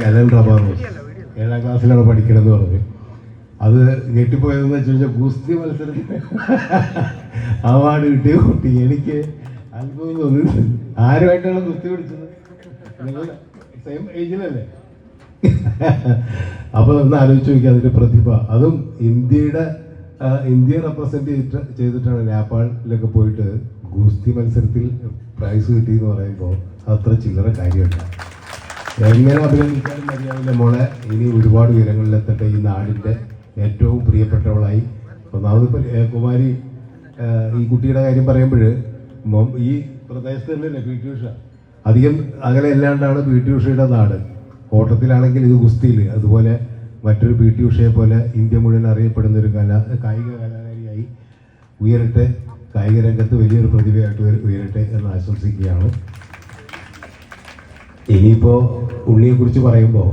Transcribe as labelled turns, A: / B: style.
A: Allen റബാറോസ് 7ാം ക്ലാസ്സിലാണ് പഠിക്കണമെന്ന് പറഞ്ഞു. അത് ഞെട്ടിപ്പോയതെന്ന് വെച്ച് കഴിഞ്ഞാൽ ഗുസ്തി മത്സരത്തിന് അവാർഡ് കിട്ടിയ കുട്ടി. എനിക്ക് അത്ഭുതം തോന്നുന്നു. ആരുമായിട്ടാണ് ഗുസ്തി പിടിച്ചത്? നിങ്ങൾ സെയിം ഏജിലല്ലേ? അപ്പോൾ ഒന്ന് ആലോചിച്ച് നോക്കിയാൽ അതിൻ്റെ പ്രതിഭ, അതും ഇന്ത്യയെ റെപ്രസെൻറ്റ് ചെയ്തിട്ടാണ് നേപ്പാളിലൊക്കെ പോയിട്ട് ഗുസ്തി മത്സരത്തിൽ പ്രൈസ് കിട്ടിയെന്ന് പറയുമ്പോൾ അത്ര ചില്ലറ കാര്യമല്ല. എങ്ങനെ അഭിനന്ദിക്കാനും മതിയാവില്ല മോളെ. ഇനി ഒരുപാട് ഉയരങ്ങളിലെത്തട്ടെ. ഈ നാടിൻ്റെ ഏറ്റവും പ്രിയപ്പെട്ടവളായി. ഒന്നാമതിപ്പോൾ കുമാരി ഈ കുട്ടിയുടെ കാര്യം പറയുമ്പോൾ ഈ പ്രദേശത്ത് തന്നെയല്ലേ പി ടി ഉഷ, അധികം അകലെ അല്ലാണ്ടാണ് പി ടി ഉഷയുടെ നാട്. ഓട്ടത്തിലാണെങ്കിൽ ഇത് ഗുസ്തിയിൽ, അതുപോലെ മറ്റൊരു പി ടി ഉഷയെ പോലെ ഇന്ത്യ മുഴുവൻ അറിയപ്പെടുന്ന ഒരു കായിക കലാകാരിയായി ഉയരട്ടെ. കായിക രംഗത്ത് വലിയൊരു പ്രതിഭയായിട്ട് ഉയരട്ടെ എന്ന് ആശംസിക്കുകയാണ്. ഇനിയിപ്പോൾ ഉണ്ണിയെക്കുറിച്ച് പറയുമ്പോൾ